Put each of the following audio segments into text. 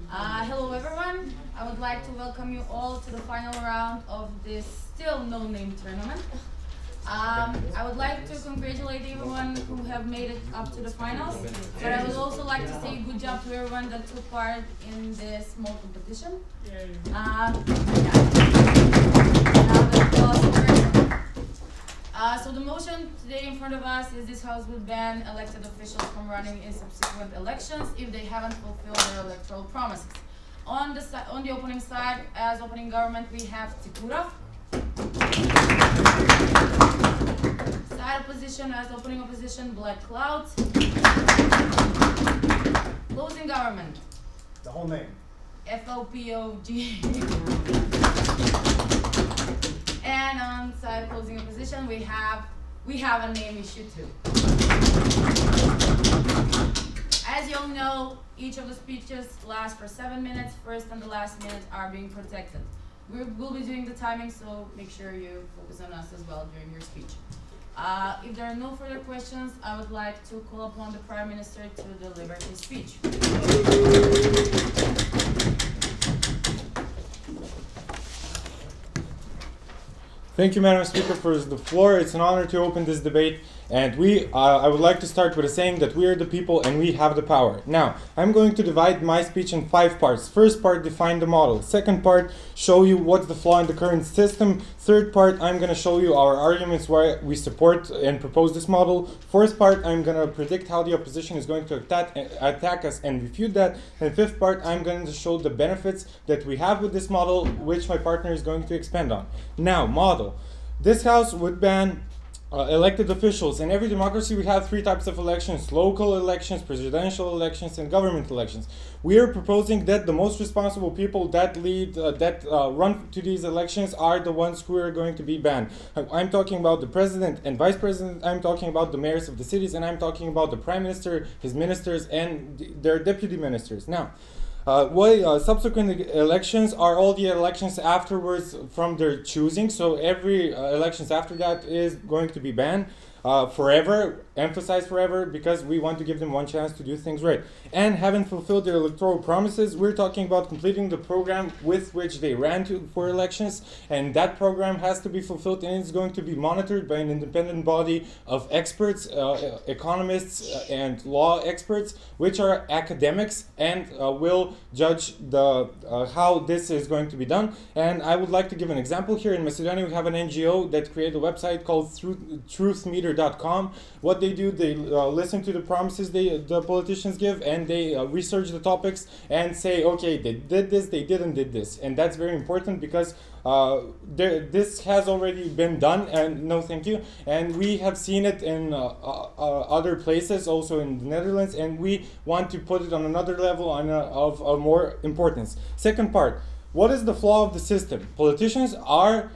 Hello everyone, I would like to welcome you all to the final round of this still no name tournament. I would like to congratulate everyone who have made it up to the finals, but I would also like to say good job to everyone that took part in this small competition. So the motion today in front of us is this House would ban elected officials from running in subsequent elections if they haven't fulfilled their electoral promises. On the opening side, as opening government, we have Tikura. Side opposition as opening opposition, Black Cloud. Closing government. The whole name. FOPOG. And on side closing opposition, we have a name issue too. As you all know, each of the speeches lasts for 7 minutes. First and the last minute are being protected. We'll be doing the timing, so make sure you focus on us as well during your speech. If there are no further questions, I would like to call upon the Prime Minister to deliver his speech. Thank you, Madam Speaker, for the floor. It's an honor to open this debate. And I would like to start with a saying that we are the people and we have the power. Now, I'm going to divide my speech in 5 parts. First part, define the model. Second part, show you what's the flaw in the current system. Third part, I'm going to show you our arguments why we support and propose this model. Fourth part, I'm going to predict how the opposition is going to attack us and refute that. And fifth part, I'm going to show the benefits that we have with this model, which my partner is going to expand on. Now, model. This House would ban elected officials. In every democracy we have 3 types of elections: local elections, presidential elections, and government elections. We are proposing that the most responsible people that run to these elections are the ones who are going to be banned. I'm talking about the president and vice president, I'm talking about the mayors of the cities, and I'm talking about the prime minister, his ministers, and their deputy ministers. Now, subsequent elections are all the elections afterwards from their choosing. So every elections after that is going to be banned forever, emphasize forever, because we want to give them one chance to do things right. And haven't fulfilled their electoral promises, we're talking about completing the program with which they ran for elections, and that program has to be fulfilled, and it's going to be monitored by an independent body of experts, economists, and law experts, which are academics, and will judge how this is going to be done. And I would like to give an example here. In Macedonia, we have an NGO that created a website called truthmeter.com. What they do, they listen to the promises the politicians give, and they research the topics and say, okay, they did this, they didn't did this. And that's very important because this has already been done, and no thank you. And we have seen it in other places, also in the Netherlands, and we want to put it on another level of more importance. Second part. What is the flaw of the system? Politicians are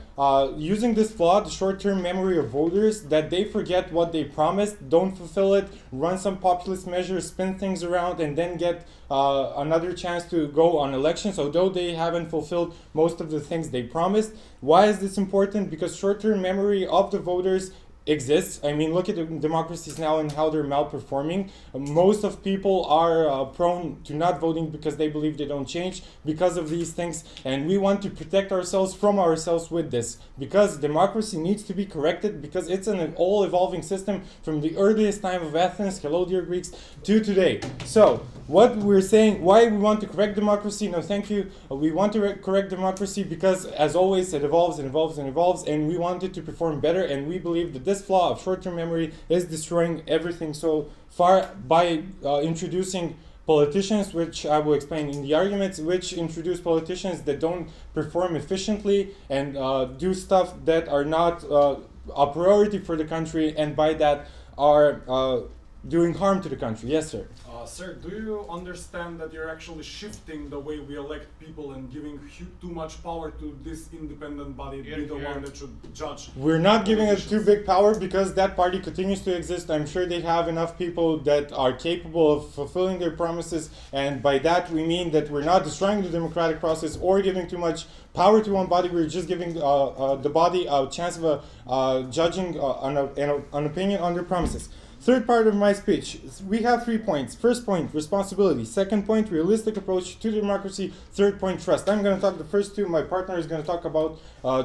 using this flaw, the short-term memory of voters, that they forget what they promised, don't fulfill it, run some populist measures, spin things around, and then get another chance to go on elections, although they haven't fulfilled most of the things they promised. Why is this important? Because short-term memory of the voters exists. I mean, look at the democracies now and how they're malperforming. Most of people are prone to not voting because they believe they don't change because of these things, and we want to protect ourselves from ourselves with this, because democracy needs to be corrected, because it's an all-evolving system from the earliest time of Athens, hello dear Greeks, to today. So what we're saying, why we want to correct democracy? No thank you. We want to correct democracy because, as always, it evolves and evolves and evolves, and we want it to perform better, and we believe that this flaw of short-term memory is destroying everything so far by introducing politicians, which I will explain in the arguments, which introduce politicians that don't perform efficiently and do stuff that are not a priority for the country, and by that are doing harm to the country. Yes, sir. Sir, do you understand that you're actually shifting the way we elect people and giving too much power to this independent body, be the one that should judge? We're not giving it too big power because that party continues to exist. I'm sure they have enough people that are capable of fulfilling their promises, and by that we mean that we're not destroying the democratic process or giving too much power to one body. We're just giving the body a chance of judging an opinion on their promises. Third part of my speech, we have 3 points. First point, responsibility. Second point, realistic approach to democracy. Third point, trust. I'm going to talk the first two. My partner is going to talk about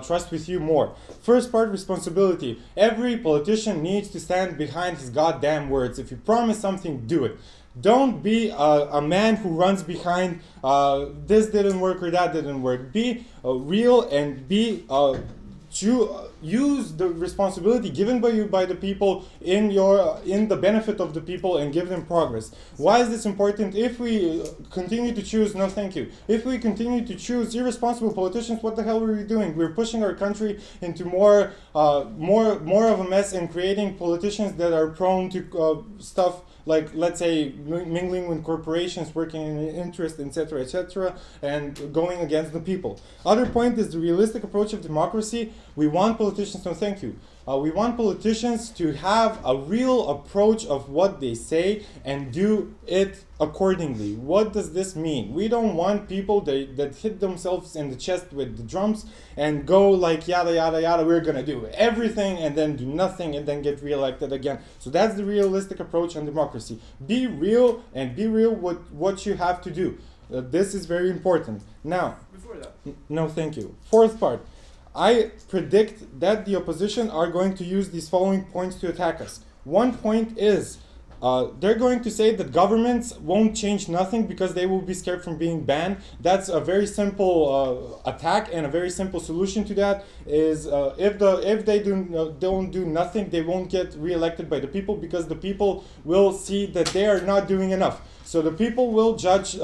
trust with you more. First part, responsibility. Every politician needs to stand behind his goddamn words. If you promise something, do it. Don't be a man who runs behind this didn't work or that didn't work. Be real and be use the responsibility given by you by the people in the benefit of the people and give them progress. Why is this important? If we continue to choose, no thank you. If we continue to choose irresponsible politicians, what the hell are we doing? We're pushing our country into more of a mess and creating politicians that are prone to stuff like, let's say, mingling with corporations, working in interest, etc., and going against the people. Other point is the realistic approach of democracy. We want politicians, no thank you. We want politicians to have a real approach of what they say and do it accordingly. What does this mean? We don't want people that hit themselves in the chest with the drums and go like yada yada yada, we're gonna do everything and then do nothing and then get reelected again. So that's the realistic approach on democracy. Be real and be real with what you have to do. This is very important. Now, before that, no thank you. Fourth part. I predict that the opposition are going to use these following points to attack us. One point is they're going to say that governments won't change nothing because they will be scared from being banned. That's a very simple attack, and a very simple solution to that is if they don't do nothing, they won't get reelected by the people because the people will see that they are not doing enough. So the people will judge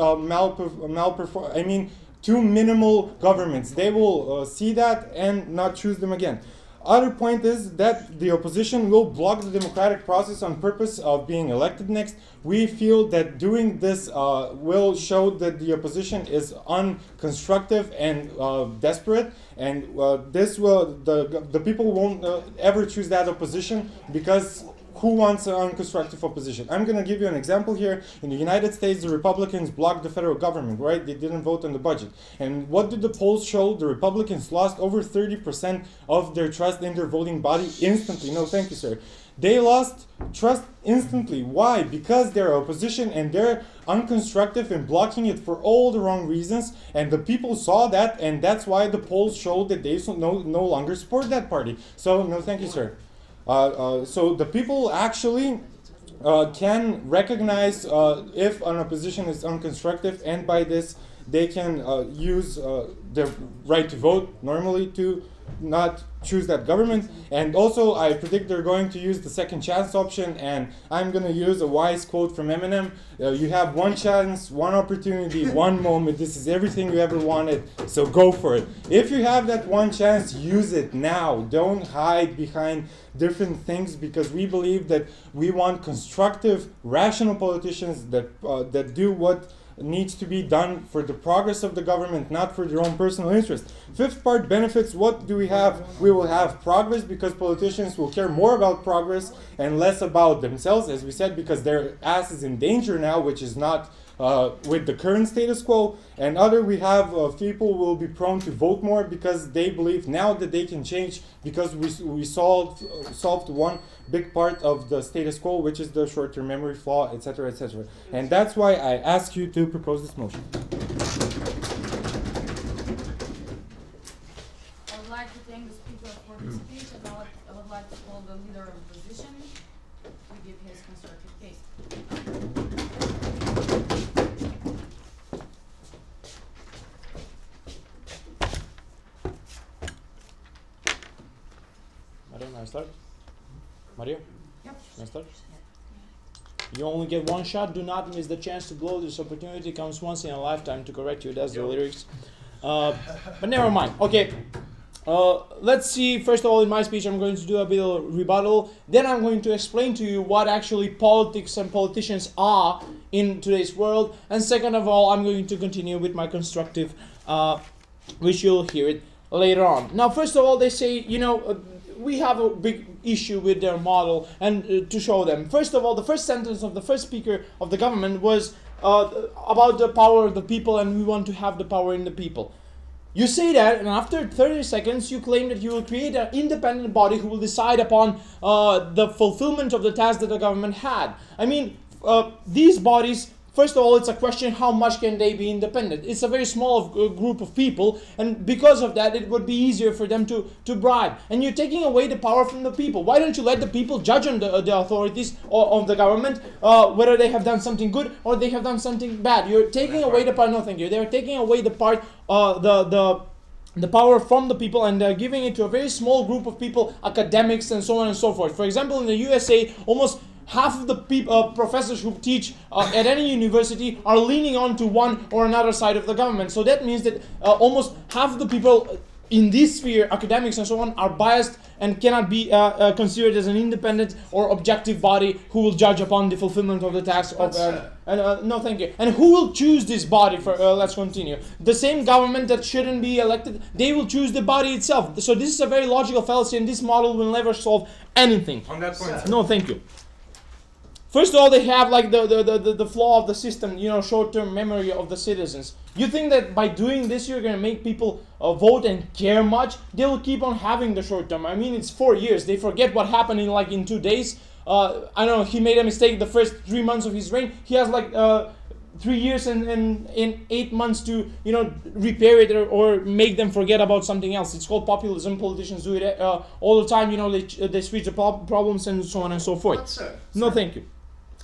too minimal governments. They will see that and not choose them again. Other point is that the opposition will block the democratic process on purpose of being elected next. We feel that doing this will show that the opposition is unconstructive and desperate, and the people won't ever choose that opposition because who wants an unconstructive opposition? I'm going to give you an example here. In the United States, the Republicans blocked the federal government, right? They didn't vote on the budget. And what did the polls show? The Republicans lost over 30% of their trust in their voting body instantly. No, thank you, sir. They lost trust instantly. Why? Because they're opposition and they're unconstructive and blocking it for all the wrong reasons. And the people saw that, and that's why the polls showed that they no longer support that party. So, no, thank you, sir. So the people actually can recognize if an opposition is unconstructive, and by this they can use their right to vote normally to not choose that government. And also I predict they're going to use the second chance option, and I'm going to use a wise quote from Eminem. You have one chance, one opportunity, one moment. This is everything you ever wanted, so go for it. If you have that one chance, use it now. Don't hide behind different things, because we believe that we want constructive, rational politicians that do what needs to be done for the progress of the government, not for their own personal interest. Fifth part, benefits. What do we have? We will have progress, because politicians will care more about progress and less about themselves, as we said, because their ass is in danger now, which is not with the current status quo. And other, we have people will be prone to vote more because they believe now that they can change, because we solved one big part of the status quo, which is the short-term memory flaw, etc., etc. And that's why I ask you to propose this motion. I would like to thank the speaker for his speech, and I would like to call the leader of the opposition to give his constructive case. Mario, can I start? Mario? Yep. Can I start? You only get one shot. Do not miss the chance to blow. This opportunity comes once in a lifetime to correct you. That's the lyrics. But never mind. Okay. Let's see. First of all, in my speech, I'm going to do a bit of rebuttal. Then I'm going to explain to you what actually politics and politicians are in today's world. And second of all, I'm going to continue with my constructive, which you'll hear it later on. Now, first of all, they say, we have a big issue with their model, and to show them. First of all, the first sentence of the first speaker of the government was about the power of the people, and we want to have the power in the people. You say that, and after 30 seconds, you claim that you will create an independent body who will decide upon the fulfillment of the task that the government had. I mean, these bodies, first of all, it's a question how much can they be independent. It's a very small group of people, and because of that, it would be easier for them to bribe. And you're taking away the power from the people. Why don't you let the people judge on the authorities of the government, whether they have done something good or they have done something bad? You're taking away the power. No, thank you. They're taking away the part, the power from the people, and they're giving it to a very small group of people, academics and so on and so forth. For example, in the USA, almost half of the professors who teach at any university are leaning on to one or another side of the government. So that means that almost half of the people in this sphere, academics and so on, are biased and cannot be considered as an independent or objective body who will judge upon the fulfillment of the task of... no, thank you. And who will choose this body for... let's continue. The same government that shouldn't be elected, they will choose the body itself. So this is a very logical fallacy, and this model will never solve anything. On that point. No, thank you. First of all, they have like the flaw of the system, you know, short-term memory of the citizens. You think that by doing this, you're going to make people vote and care much? They will keep on having the short-term. I mean, it's 4 years. They forget what happened in 2 days. I don't know, he made a mistake the first 3 months of his reign. He has 3 years and 8 months to, you know, repair it or make them forget about something else. It's called populism. Politicians do it all the time. You know, they switch the problems and so on and so forth. But sir, No, thank you.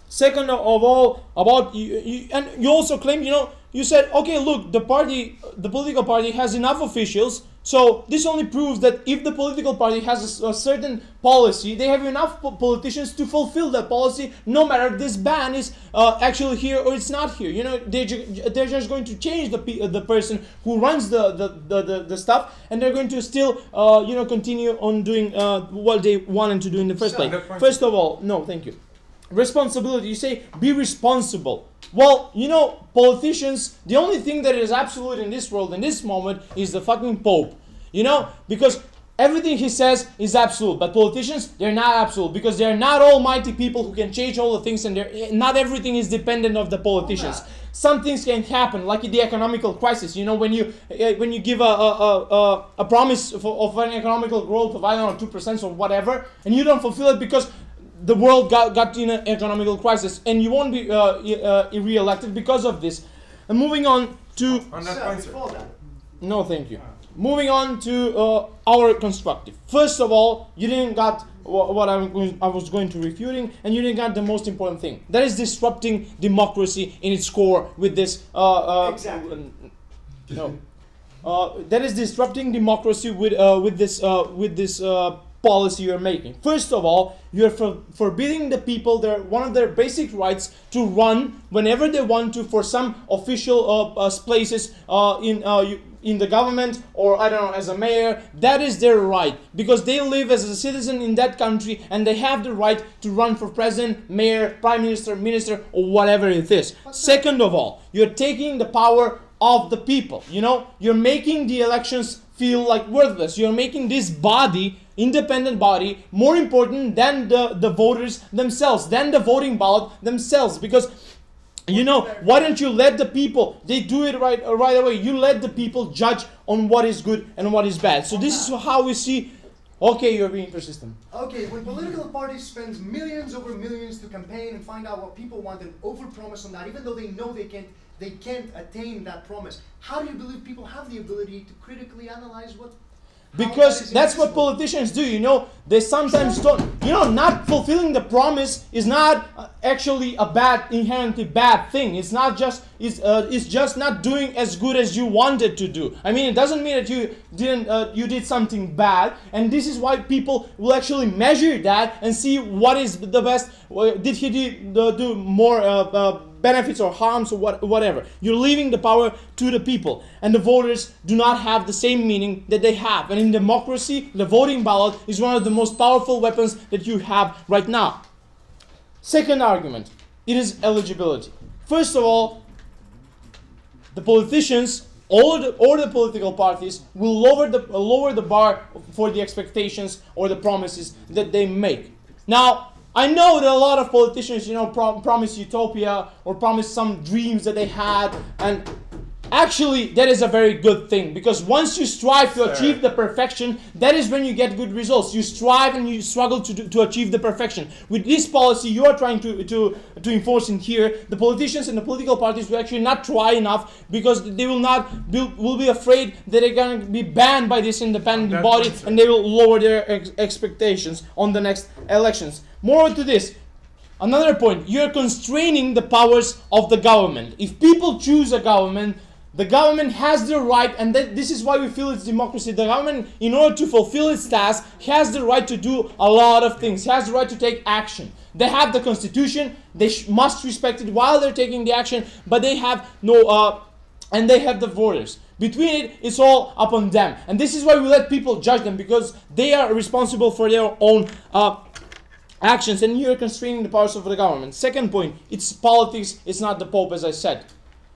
Second of all, about you, and you also claim, you know, you said, okay, look, the political party has enough officials, so this only proves that if the political party has a certain policy, they have enough politicians to fulfill that policy, no matter this ban is actually here or it's not here. You know, they're just going to change the person who runs the stuff, and they're going to still, you know, continue on doing what they wanted to do in the first place. First of all, no, thank you. Responsibility, you say, be responsible. Well, you know, politicians, the only thing that is absolute in this world, in this moment, is the fucking Pope. You know, because everything he says is absolute, but politicians, they're not absolute, because they're not almighty people who can change all the things, and not everything is dependent of the politicians. Some things can happen, like in the economical crisis. You know, when you give a promise of an economical growth of, I don't know, 2% or whatever, and you don't fulfill it because the world got in an economical crisis, and you won't be re-elected because of this. And moving on to... On that point, sir. No, thank you. Moving on to our constructive. First of all, you didn't got what I was going to refuting, and you didn't got the most important thing. That is disrupting democracy in its core with this... exactly. No. That is disrupting democracy with this policy you're making. First of all, you're forbidding the people one of their basic rights to run whenever they want to for some official places in the government, or I don't know, as a mayor. That is their right, because they live as a citizen in that country, and they have the right to run for president, mayor, prime minister, minister, or whatever it is. Second of all, you're taking the power of the people. You know, you're making the elections feel like worthless. You're making this body, independent body, more important than the voters themselves, than the voting ballot themselves. Because, you know, why don't you let the people, they do it right away. You let the people judge on what is good and what is bad. So this is how we see, okay, you're being persistent. Okay, when political parties spend millions over millions to campaign and find out what people want and overpromise on that, even though they know they can't attain that promise, how do you believe people have the ability to critically analyze what... Because that's what politicians do, you know. They sometimes don't, you know, not fulfilling the promise is not actually a inherently bad thing. It's not just, it's just not doing as good as you wanted to do. I mean, it doesn't mean that you did something bad, and this is why people will actually measure that and see what is the best. Did he do more benefits or harms or whatever. You're leaving the power to the people, and the voters do not have the same meaning that they have. And in democracy, the voting ballot is one of the most powerful weapons that you have right now. Second argument, it is eligibility. First of all, the politicians or the political parties will lower the bar for the expectations or the promises that they make. Now, I know that a lot of politicians, you know, promise utopia or promise some dreams that they had, and Actually, that is a very good thing, because once you strive to achieve the perfection, that is when you get good results. You strive and you struggle to achieve the perfection. With this policy you are trying to enforce in here, the politicians and the political parties will actually not try enough, because they will be afraid that they're going to be banned by this independent body, and they will lower their expectations on the next elections. More to this. Another point, you're constraining the powers of the government. If people choose a government, the government has the right, and this is why we feel it's democracy. The government, in order to fulfill its task, has the right to do a lot of things, has the right to take action. They have the constitution, they must respect it while they're taking the action, but they have no, and they have the borders. Between it, it's all up on them. And this is why we let people judge them, because they are responsible for their own actions, and you're constraining the powers of the government. Second point, it's politics, it's not the Pope, as I said.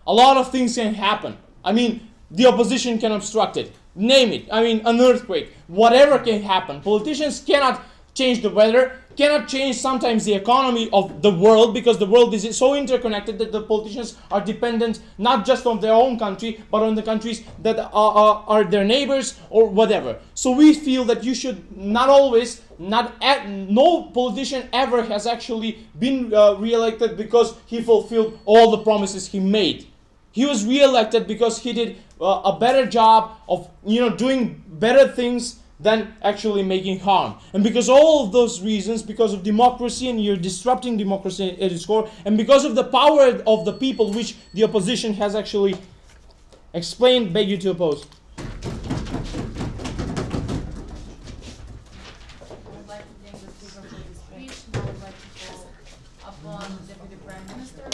A lot of things can happen. I mean, the opposition can obstruct it. Name it. I mean, an earthquake. Whatever can happen. Politicians cannot change the weather, cannot change sometimes the economy of the world, because the world is so interconnected that the politicians are dependent not just on their own country, but on the countries that are their neighbors or whatever. So we feel that you should not always, no politician ever has actually been re-elected because he fulfilled all the promises he made. He was re-elected because he did a better job of, doing better things than actually making harm. And because all of those reasons, because of democracy, and you're disrupting democracy at its core, and because of the power of the people, which the opposition has actually explained, beg you to oppose. I would like to thank the speaker for his speech. Now I would like to call upon the Deputy Prime Minister.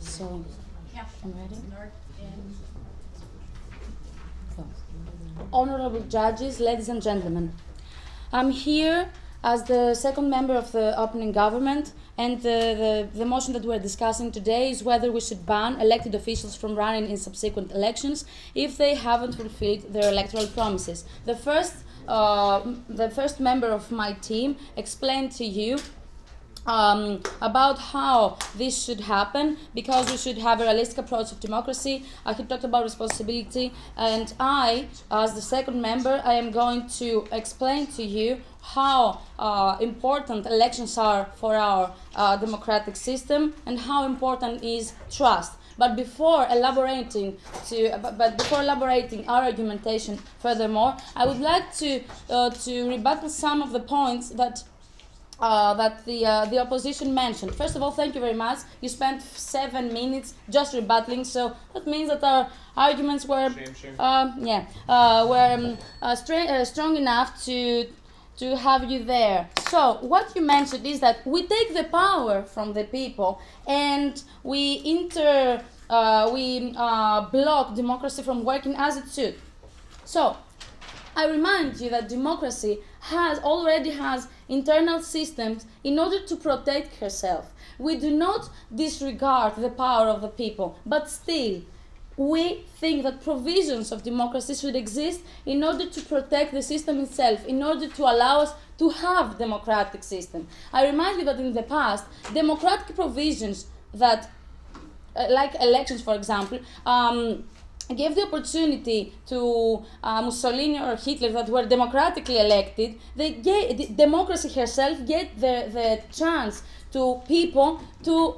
So, I'm ready. Honorable judges, ladies and gentlemen, I'm here as the second member of the opening government, and the motion that we're discussing today is whether we should ban elected officials from running in subsequent elections if they haven't fulfilled their electoral promises. The first member of my team explained to you about how this should happen, because we should have a realistic approach of democracy. He talked about responsibility, and I, as the second member, I am going to explain to you how important elections are for our democratic system, and how important is trust. But before elaborating our argumentation furthermore, I would like to rebuttal some of the points that the opposition mentioned. First of all, thank you very much. You spent 7 minutes just rebuttaling, so that means that our arguments were strong enough to have you there. So what you mentioned is that we take the power from the people and we block democracy from working as it should. So I remind you that democracy already has internal systems in order to protect herself. We do not disregard the power of the people, but still we think that provisions of democracy should exist in order to protect the system itself, in order to allow us to have democratic system. I remind you that in the past, democratic provisions that, like elections for example, gave the opportunity to Mussolini or Hitler that were democratically elected. Democracy herself gave the chance to people to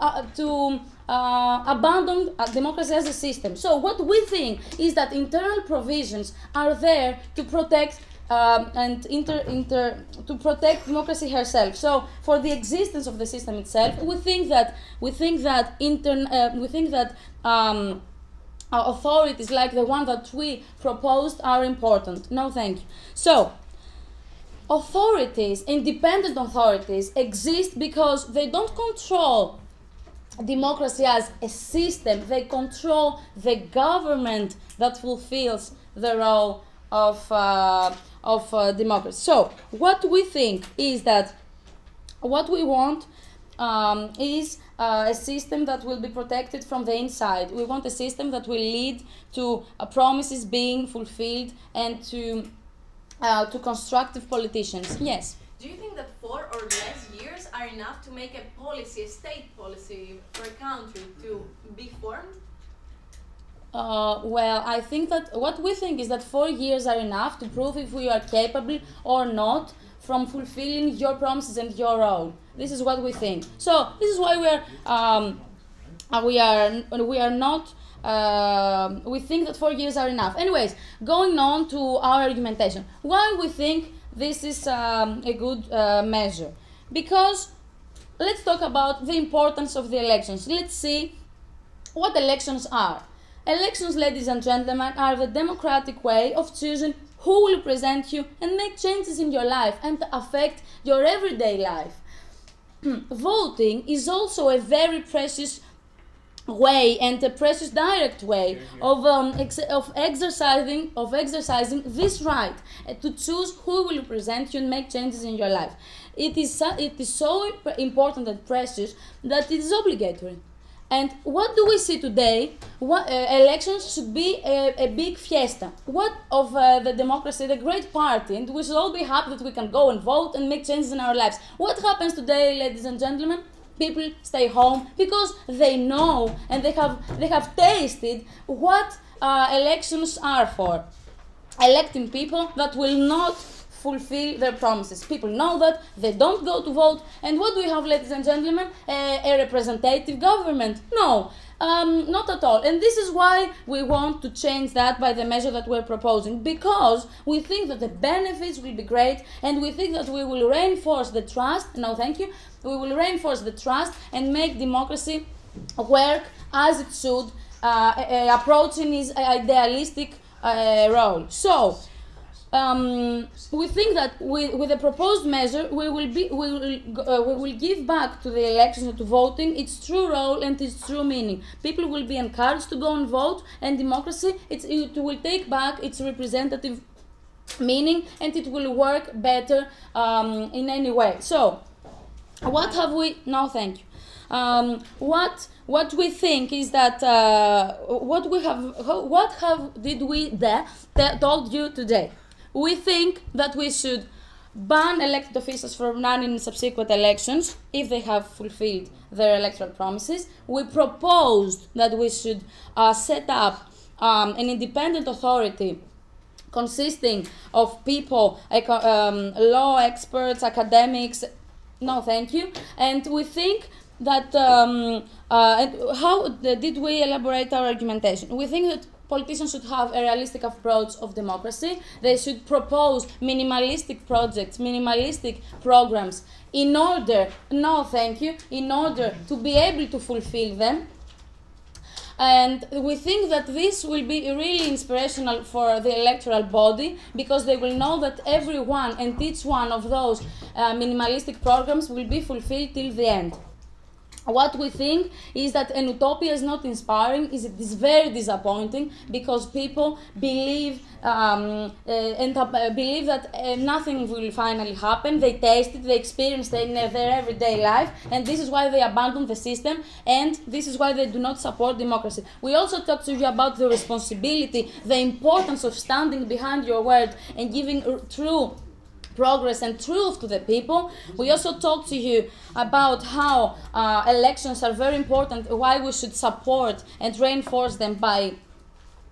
abandon democracy as a system. So what we think is that internal provisions are there to protect to protect democracy herself. So for the existence of the system itself, we think that authorities like the one that we proposed are important. No, thank you. So, authorities, independent authorities, exist because they don't control democracy as a system. They control the government that fulfills the role of democracy. So what we think is that what we want is a system that will be protected from the inside. We want a system that will lead to promises being fulfilled and to constructive politicians. Yes. Do you think that 4 or less years are enough to make a policy, a state policy for a country to be formed? Well, I think that what we think is that 4 years are enough to prove if we are capable or not from fulfilling your promises and your role. This is what we think. So this is why we think that 4 years are enough. Anyways, going on to our argumentation. Why we think this is a good measure? Because let's talk about the importance of the elections. Let's see what elections are. Elections, ladies and gentlemen, are the democratic way of choosing who will represent you and make changes in your life and affect your everyday life. Voting is also a very precious way and a precious direct way of exercising this right to choose who will represent you and make changes in your life. It is so important and precious that it is obligatory. And what do we see today? Elections should be a big fiesta. What of the democracy, the great party, and we should all be happy that we can go and vote and make changes in our lives. What happens today, ladies and gentlemen? People stay home because they know and they have tasted what elections are for. Electing people that will not fulfill their promises. People know that, they don't go to vote, and what do we have, ladies and gentlemen? A representative government? No, not at all. And this is why we want to change that by the measure that we're proposing, because we think that the benefits will be great, and we think that we will reinforce the trust. No, thank you. We will reinforce the trust and make democracy work as it should, approaching its idealistic role. So, we think that with the proposed measure, we will give back to the elections and to voting its true role and its true meaning. People will be encouraged to go and vote, and democracy it will take back its representative meaning, and it will work better in any way. So, what have we? No, thank you. What we think is that did we told you today? We think that we should ban elected officials from running in subsequent elections if they have fulfilled their electoral promises. We proposed that we should set up an independent authority consisting of people, law experts, academics. No, thank you. And we think that how did we elaborate our argumentation? We think that politicians should have a realistic approach of democracy. They should propose minimalistic projects, minimalistic programs in order, no thank you, in order to be able to fulfill them. And we think that this will be really inspirational for the electoral body, because they will know that every one and each one of those minimalistic programs will be fulfilled till the end. What we think is that an utopia is not inspiring, it is very disappointing, because people believe believe that nothing will finally happen. They taste it, they experience it in their everyday life, and this is why they abandon the system, and this is why they do not support democracy. We also talked to you about the responsibility, the importance of standing behind your word and giving true progress and truth to the people. We also talked to you about how elections are very important, why we should support and reinforce them by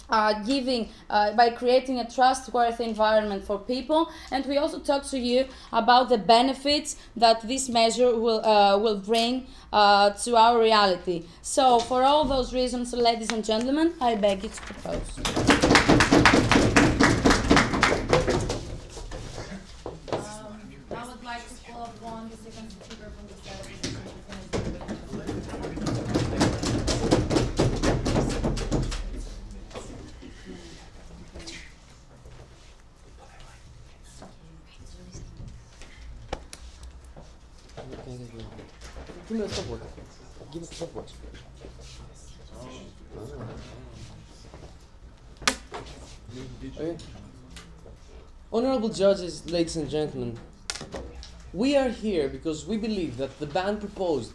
by creating a trustworthy environment for people. And we also talked to you about the benefits that this measure will bring to our reality. So for all those reasons, ladies and gentlemen, I beg you to propose. Give me the stopwatch. Give me the stopwatch. Okay. Honorable judges, ladies and gentlemen, we are here because we believe that the ban proposed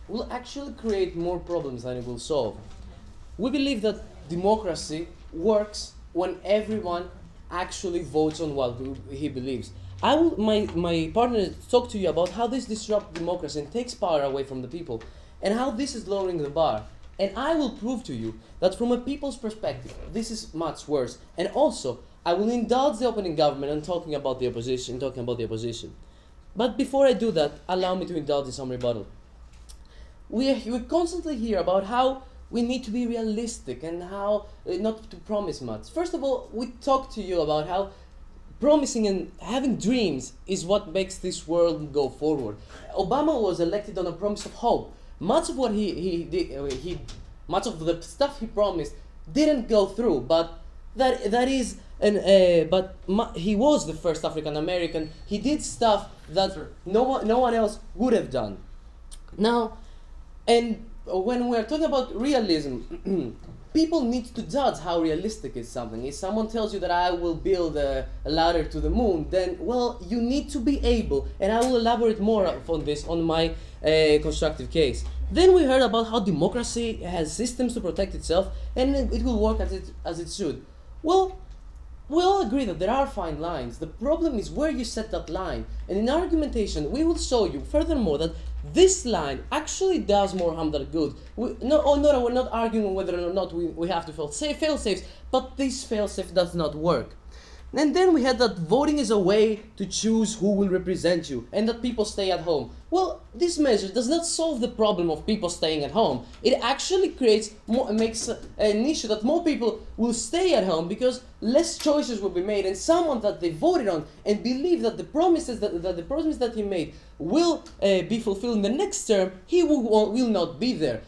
will actually create more problems than it will solve. We believe that democracy works when everyone actually votes on what he believes. My partner talked to you about how this disrupts democracy and takes power away from the people, and how this is lowering the bar. And I will prove to you that from a people's perspective, this is much worse. And also, I will indulge the opening government and talking about the opposition. But before I do that, allow me to indulge in some rebuttal. We constantly hear about how we need to be realistic and how not to promise much. First of all, we talk to you about how promising and having dreams is what makes this world go forward. Obama was elected on a promise of hope. Much of what much of the stuff he promised didn't go through, but he was the first African American. He did stuff that no one else would have done. Now, and when we're talking about realism, people need to judge how realistic is something. If someone tells you that I will build a ladder to the moon, then, well, you need to be able, and I will elaborate more on this on my constructive case. Then we heard about how democracy has systems to protect itself, and it will work as it should. Well, we all agree that there are fine lines. The problem is where you set that line. And in our argumentation, we will show you, furthermore, that this line actually does more harm than good. We're not arguing whether or not we have to fail safes, but this fail safe does not work. And then we had that voting is a way to choose who will represent you, and that people stay at home. Well, this measure does not solve the problem of people staying at home. It actually makes an issue that more people will stay at home because less choices will be made, and someone that they voted on and believe that the promises that he made will be fulfilled in the next term, he will not be there.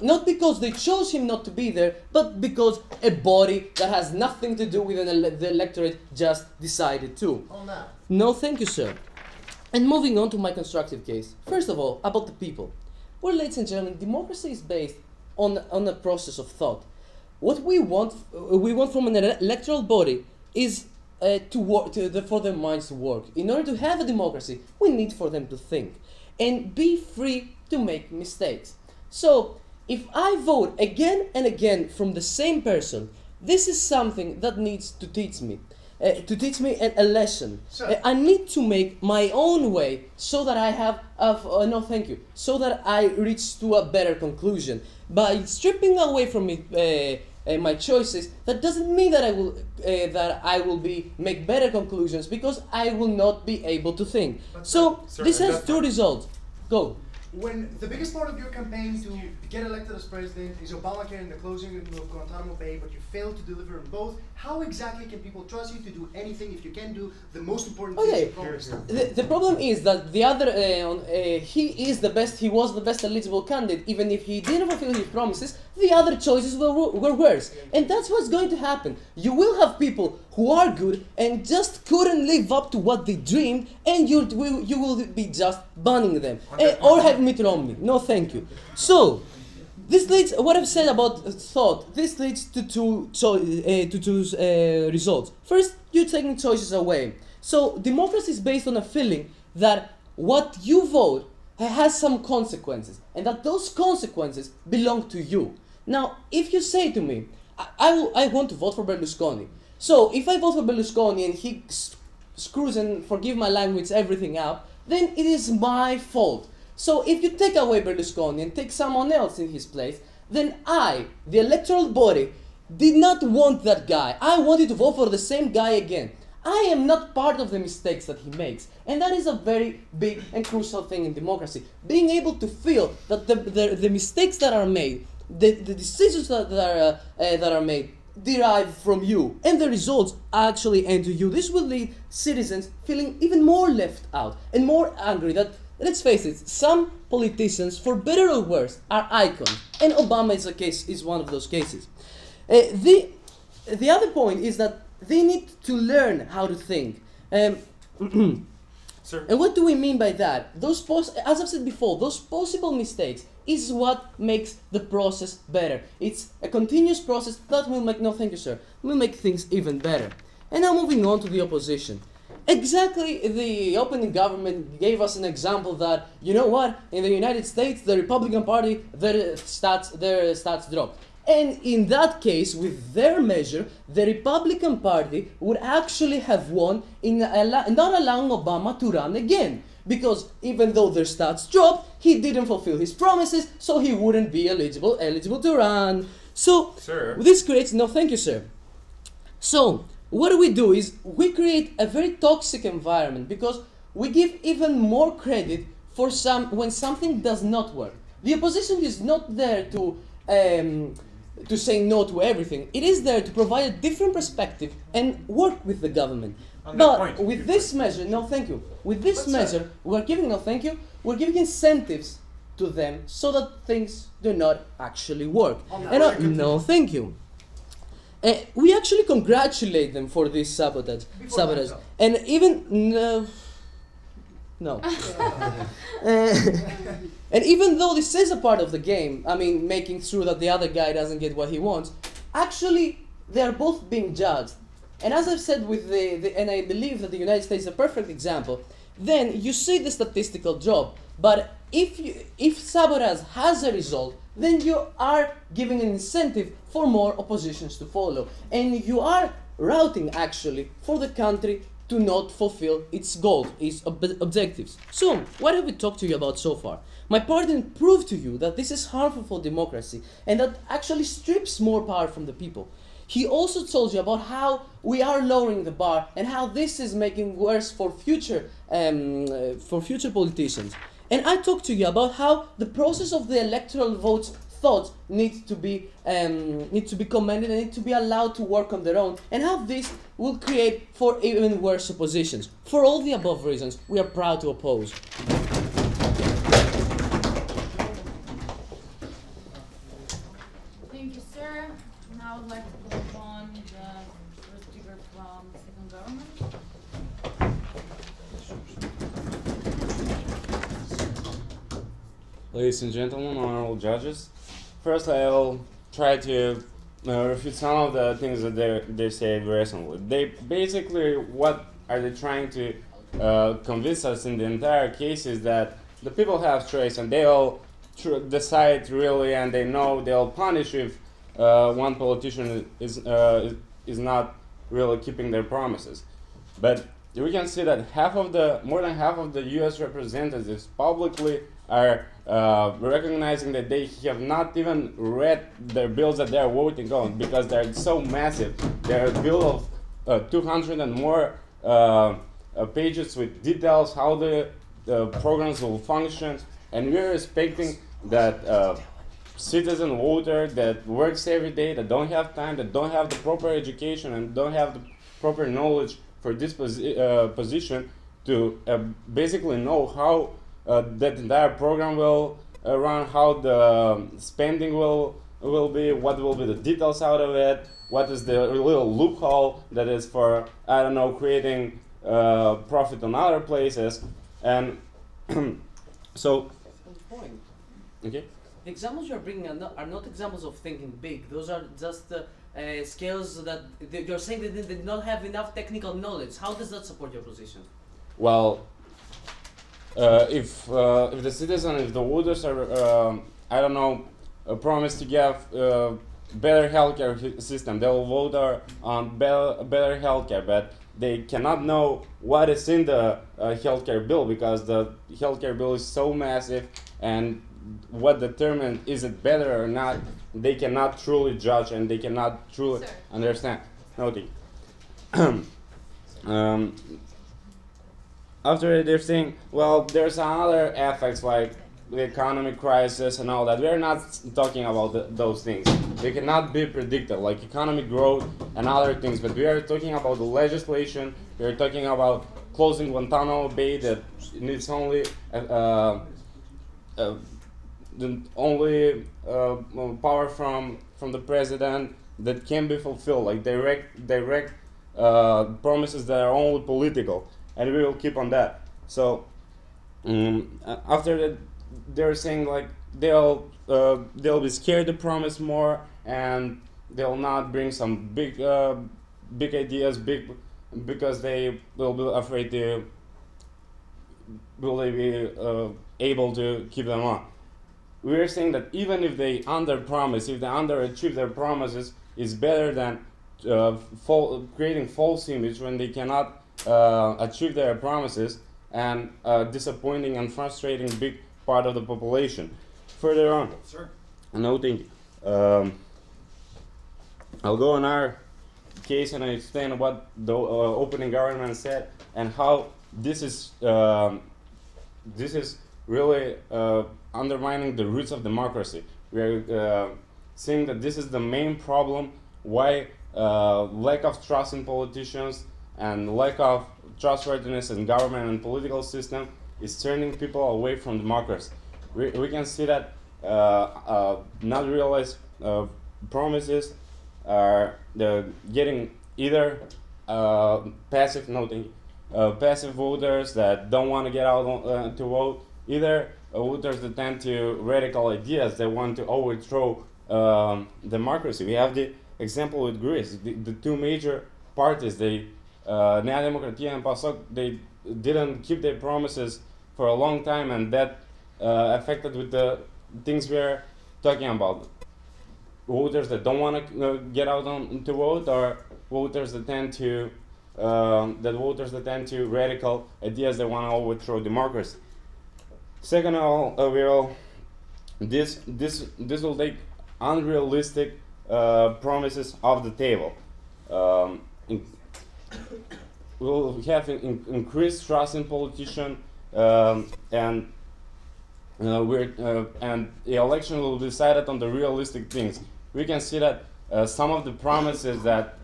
Not because they chose him not to be there, but because a body that has nothing to do with the electorate just decided to. On that. No, thank you, sir. And moving on to my constructive case. First of all, about the people. Well, ladies and gentlemen, democracy is based on a process of thought. What we want from an electoral body is for their minds to work. In order to have a democracy, we need for them to think and be free to make mistakes. So, if I vote again and again from the same person, this is something that needs to teach me. A lesson. I need to make my own way so that I have so that I reach to a better conclusion. By stripping away from me my choices, that doesn't mean that I will make better conclusions, because I will not be able to think. So this has two results. Go. When the biggest part of your campaign to get elected as president is Obamacare and the closing of Guantanamo Bay, but you failed to deliver on both, how exactly can people trust you to do anything if you can do the most important things you promised? The problem is that the other, he was the best eligible candidate. Even if he didn't fulfill his promises, the other choices were worse. And that's what's going to happen. You will have people who are good and just couldn't live up to what they dreamed, and you will be just banning them. Or have Mitt Romney. No, thank you. So, this leads, what I've said about thought, this leads to two results. First, you're taking choices away. So, democracy is based on a feeling that what you vote has some consequences, and that those consequences belong to you. Now, if you say to me, I want to vote for Berlusconi, so if I vote for Berlusconi and he screws, and forgive my language, everything up, then it is my fault. So if you take away Berlusconi and take someone else in his place, then I, the electoral body, did not want that guy. I wanted to vote for the same guy again. I am not part of the mistakes that he makes. And that is a very big and crucial thing in democracy. Being able to feel that the mistakes that are made, the decisions that are made, derive from you, and the results actually enter you. This will lead citizens feeling even more left out and more angry that, let's face it, some politicians, for better or worse, are icons, and Obama is one of those cases. The other point is that they need to learn how to think. Sir. And what do we mean by that? As I've said before, those possible mistakes is what makes the process better. It's a continuous process that will make, no thank you sir, will make things even better. And now moving on to the opposition. Exactly, the opening government gave us an example that, you know what, in the United States, the Republican Party, their stats dropped. And in that case, with their measure, the Republican Party would actually have won in not allowing Obama to run again. Because even though their stats dropped, he didn't fulfill his promises, so he wouldn't be eligible to run. So, Sir. this creates, no thank you sir. So, what we do is, we create a very toxic environment because we give even more credit for when something does not work. The opposition is not there to say no to everything. It is there to provide a different perspective and work with the government. But with this measure, no thank you. With this measure, we're giving, no thank you, we're giving incentives to them so that things do not actually work. And no thank you. We actually congratulate them for this sabotage. And even no. And even though this is a part of the game, I mean, making sure that the other guy doesn't get what he wants, actually they are both being judged. And as I've said with and I believe that the United States is a perfect example, then you see the statistical drop. But if sabotage has a result, then you are giving an incentive for more oppositions to follow. And you are routing actually for the country to not fulfill its goals, its objectives. So, what have we talked to you about so far? My pardon proved to you that this is harmful for democracy and that actually strips more power from the people. He also told you about how we are lowering the bar and how this is making worse for future politicians. And I talked to you about how the process of the electoral votes thoughts need to be commended and need to be allowed to work on their own, and how this will create for even worse oppositions. For all the above reasons, we are proud to oppose. Thank you, sir. Now I would like to call upon the first speaker from the second government. Ladies and gentlemen, honorable judges, first I'll try to refute some of the things that they said recently. They basically, what are they trying to convince us in the entire case is that the people have choice and they'll decide really, and they know they'll punish if one politician is not really keeping their promises. But we can see that more than half of the U.S. representatives publicly are recognizing that they have not even read their bills that they are voting on because they're so massive. They're a bill of 200 and more pages with details how the programs will function, and we're expecting that citizen voter that works every day, that don't have time, that don't have the proper education and don't have the proper knowledge for this position to basically know how that entire program will run, how the spending will be, what will be the details out of it, what is the little loophole that is for, I don't know, creating profit on other places. And so, okay. The examples you're bringing are not examples of thinking big. Those are just scales that you're saying that they did not have enough technical knowledge. How does that support your position? Well, if the citizen, if the voters are, I don't know, promised to get better healthcare system, they will vote on better healthcare, but they cannot know what is in the healthcare bill because the healthcare bill is so massive, and what determines is it better or not, they cannot truly judge and they cannot truly understand. Nothing. After they're saying, well, there's other effects like the economic crisis and all that. We're not talking about those things. They cannot be predicted, like economic growth and other things. But we are talking about the legislation. We are talking about closing Guantanamo Bay that needs only power from the president that can be fulfilled, like direct promises that are only political. And we will keep on that. So after that, they're saying like they'll be scared to promise more, and they'll not bring some big ideas, big because they will be afraid to will they be able to keep them on. We are saying that even if they under-promise, if they underachieve their promises, it's better than creating false image when they cannot achieve their promises and disappointing and frustrating big part of the population. Further on, Sir. noting, I'll go on our case and I explain what the opening government said and how this is really undermining the roots of democracy. We are seeing that this is the main problem why lack of trust in politicians and lack of trustworthiness in government and political system is turning people away from democracy. We can see that not realized promises are getting either passive voters that don't want to get out to vote, either voters that tend to radical ideas that want to overthrow democracy. We have the example with Greece. The two major parties, Name MTT and PASOK, they didn't keep their promises for a long time, and that affected with the things we're talking about. Voters that don't want to get out to vote, or voters that tend to radical ideas that want to overthrow democracy. Second of all, this will take unrealistic promises off the table. We'll have increased trust in politicians, and the election will be decided on the realistic things. We can see that some of the promises that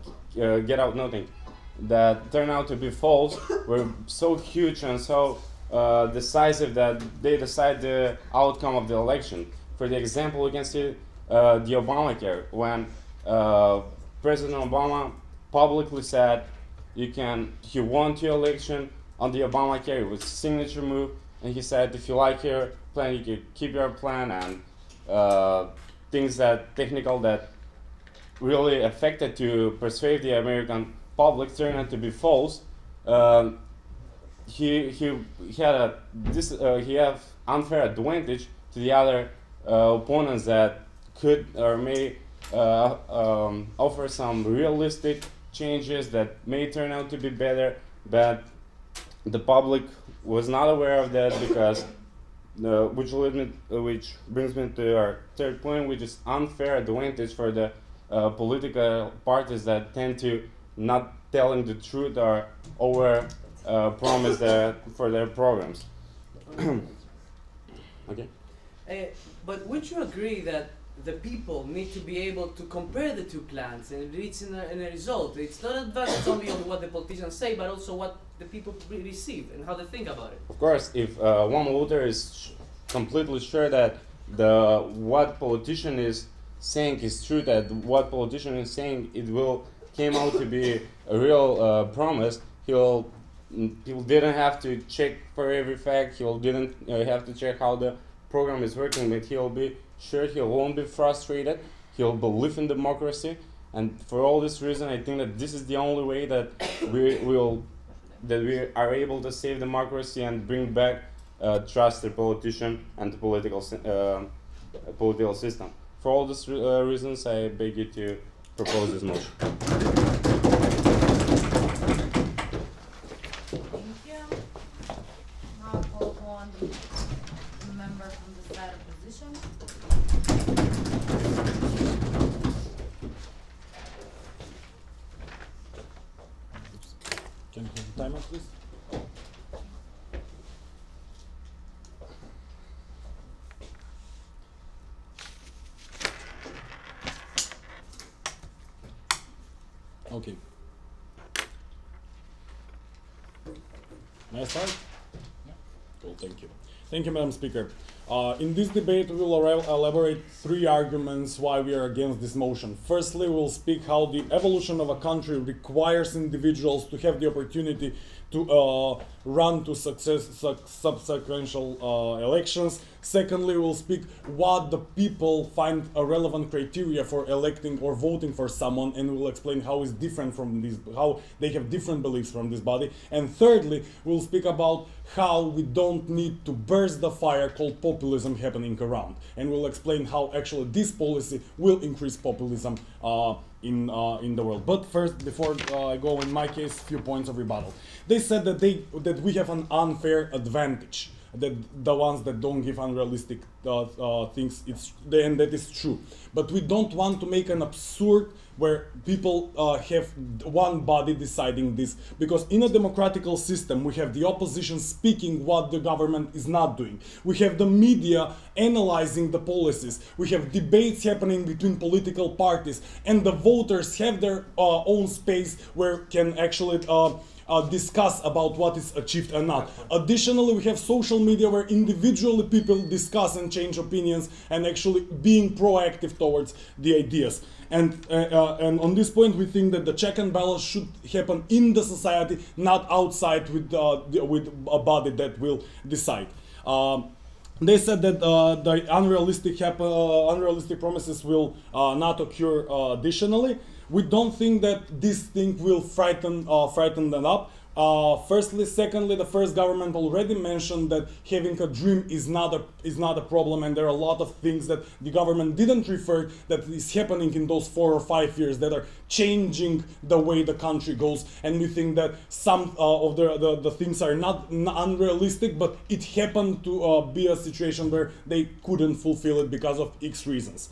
that turn out to be false were so huge and so decisive that they decide the outcome of the election. For the example, we can see the Obamacare, when President Obama publicly said he won the election on the Obamacare. It was a signature move, and he said if you like your plan, you can keep your plan, and things technical that really affected to persuade the American public turned out to be false. He have unfair advantage to the other opponents that could or may offer some realistic changes that may turn out to be better, but the public was not aware of that because which brings me to our third point, which is unfair advantage for the political parties that tend to not telling the truth or over promise for their programs. Okay. But would you agree that the people need to be able to compare the two plans and reach in a result? It's not advanced only on what the politicians say, but also what the people receive and how they think about it. Of course, if one voter is completely sure that what politician is saying is true, that what politician is saying it will came out to be a real promise, he didn't have to check for every fact. He didn't have to check how the program is working, but he'll be sure he won't be frustrated. He'll believe in democracy, and for all this reason, I think that this is the only way that we are able to save democracy and bring back trust the politician and the political system. For all these reasons, I beg you to propose this motion. Thank you. Now I'll call upon the member from the side opposition. Can you have the timer, please? Okay. May I start? Yeah. Cool, thank you. Thank you, Madam Speaker. In this debate, we will elaborate 3 arguments why we are against this motion. Firstly, we will speak how the evolution of a country requires individuals to have the opportunity to run to subsequent elections. Secondly, we will speak what the people find a relevant criteria for electing or voting for someone, and we will explain how it's different from this, how they have different beliefs from this body. And thirdly, we'll speak about how we don't need to burst the fire called populism happening around, and we'll explain how actually this policy will increase populism in the world. But first, before I go in my case, few points of rebuttal. They said that we have an unfair advantage, that the ones that don't give unrealistic things, and that is true. But we don't want to make an absurd where people have one body deciding this, because in a democratical system we have the opposition speaking what the government is not doing. We have the media analyzing the policies. We have debates happening between political parties, and the voters have their own space where can actually discuss about what is achieved and not. Additionally, we have social media where individually people discuss and change opinions and actually being proactive towards the ideas. And on this point, we think that the check and balance should happen in the society, not outside with a body that will decide. They said that the unrealistic promises will not occur additionally. We don't think that this thing will frighten them up. Secondly, the first government already mentioned that having a dream is not a problem, and there are a lot of things that the government didn't refer that is happening in those 4 or 5 years that are changing the way the country goes. And we think that some of the things are not unrealistic, but it happened to be a situation where they couldn't fulfill it because of X reasons.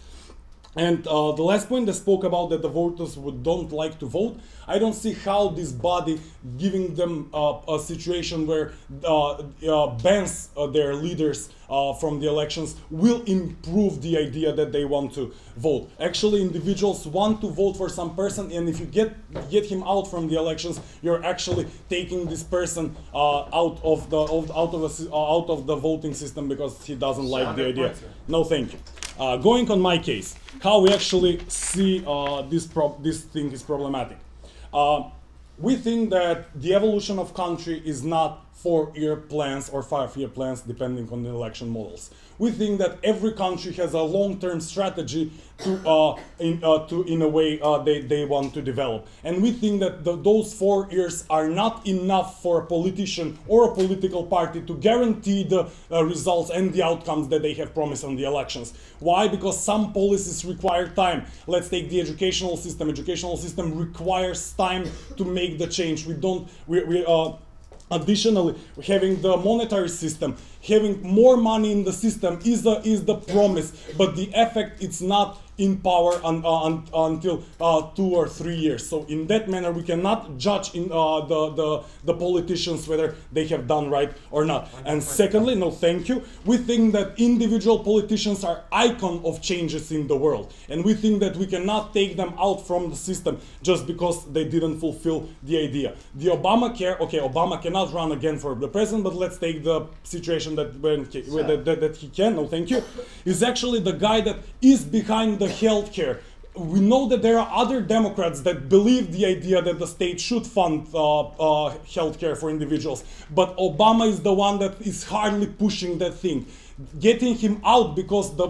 And the last point, they spoke about that the voters don't like to vote. I don't see how this body giving them a situation where bans their leaders from the elections will improve the idea that they want to vote. Actually, individuals want to vote for some person, and if you get him out from the elections, you're actually taking this person out of the voting system because he doesn't like the idea. No, thank you. Going on my case, how we actually see this thing is problematic. We think that the evolution of country is not 4-year plans or 5-year plans depending on the election models. We think that every country has a long-term strategy to in a way they want to develop. And we think that those 4 years are not enough for a politician or a political party to guarantee the results and the outcomes that they have promised on the elections. Why? Because some policies require time. Let's take the educational system. Educational system requires time to make the change. Additionally, having the monetary system, having more money in the system is the promise, but the effect it's not in power until 2 or 3 years. So in that manner, we cannot judge in the politicians whether they have done right or not. And secondly, no thank you, we think that individual politicians are icon of changes in the world, and we think that we cannot take them out from the system just because they didn't fulfill the idea. The Obamacare, okay, Obama cannot run again for the president, but let's take the situation that he can, no thank you, is actually the guy that is behind the healthcare. We know that there are other Democrats that believe the idea that the state should fund healthcare for individuals, but Obama is the one that is hardly pushing that thing. Getting him out because the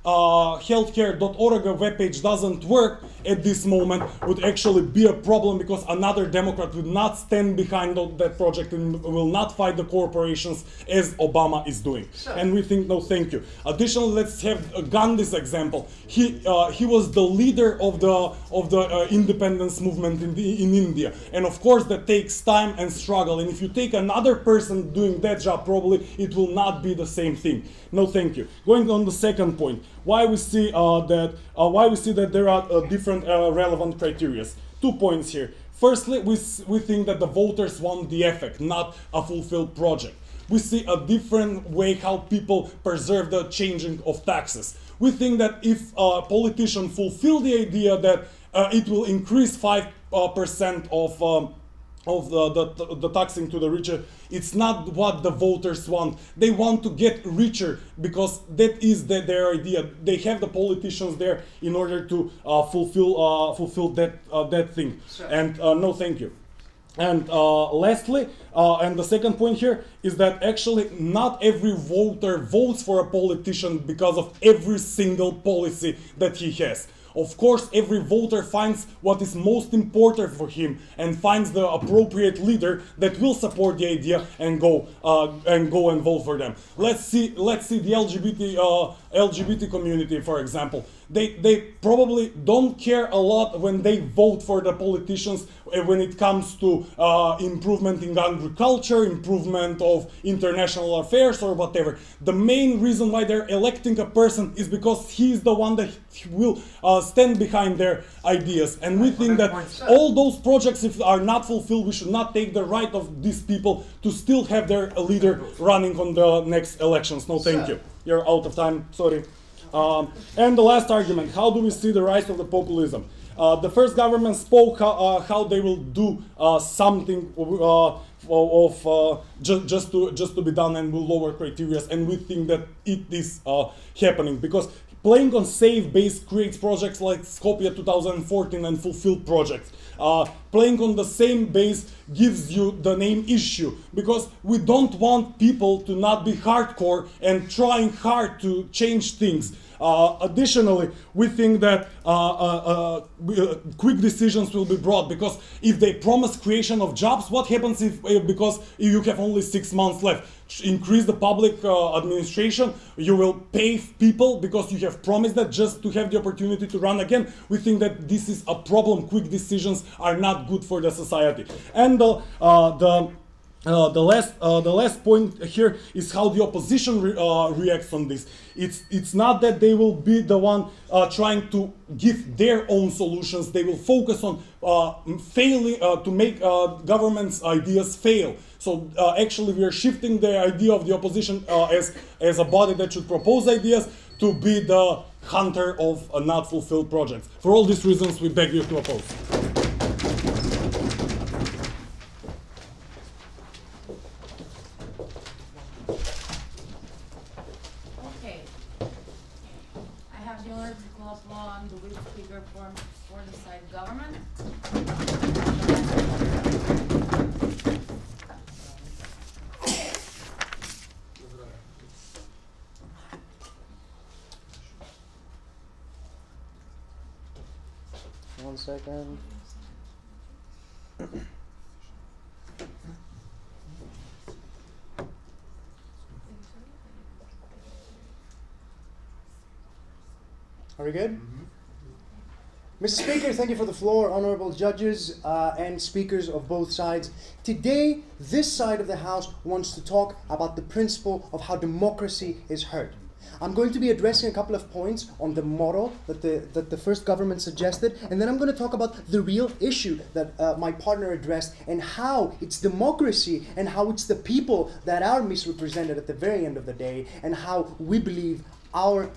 healthcare.org webpage doesn't work at this moment would actually be a problem, because another Democrat would not stand behind that project and will not fight the corporations as Obama is doing. Sure. And we think, no thank you. Additionally, let's have Gandhi's example. He was the leader of the independence movement in India, and of course that takes time and struggle, and if you take another person doing that job, probably it will not be the same thing. No thank you. Going on the second point, why we see that there are different relevant criteria. 2 points here. Firstly, we think that the voters want the effect, not a fulfilled project. We see a different way how people preserve the changing of taxes. We think that if politicians fulfill the idea that it will increase 5% the taxing to the richer. It's not what the voters want. They want to get richer because that is their idea. They have the politicians there in order to fulfill that thing. Sure. And no, thank you. And lastly, and the second point here is that actually not every voter votes for a politician because of every single policy that he has. Of course, every voter finds what is most important for him and finds the appropriate leader that will support the idea and go and vote for them. Let's see the LGBT community, for example. They probably don't care a lot when they vote for the politicians when it comes to improvement in agriculture, improvement of international affairs or whatever. The main reason why they're electing a person is because he is the one that will stand behind their ideas. And we think that all those projects, if are not fulfilled, we should not take the right of these people to still have their leader running on the next elections. No, thank you. You're out of time. Sorry. And the last argument, how do we see the rise of the populism? The first government spoke how they will do something just to be done and will lower criteria, and we think that it is happening because playing on safe base creates projects like Skopje 2014 and fulfilled projects. Playing on the same base gives you the name issue because we don't want people to not be hardcore and trying hard to change things. Additionally, we think that quick decisions will be brought because if they promise creation of jobs, what happens if because you have only 6 months left? Increase the public administration, you will pay people because you have promised that just to have the opportunity to run again. We think that this is a problem. Quick decisions are not good for the society. And the last point here is how the opposition reacts on this. It's not that they will be the one trying to give their own solutions. They will focus on failing to make government's ideas fail. So actually we are shifting the idea of the opposition as a body that should propose ideas to be the hunter of not fulfilled projects. For all these reasons, we beg you to oppose. For the side government. One second. Are we good? Mr. Speaker, thank you for the floor, honorable judges and speakers of both sides. Today, this side of the House wants to talk about the principle of how democracy is hurt. I'm going to be addressing a couple of points on the model that the first government suggested, and then I'm going to talk about the real issue that my partner addressed and how it's democracy and how it's the people that are misrepresented at the very end of the day, and how we believe our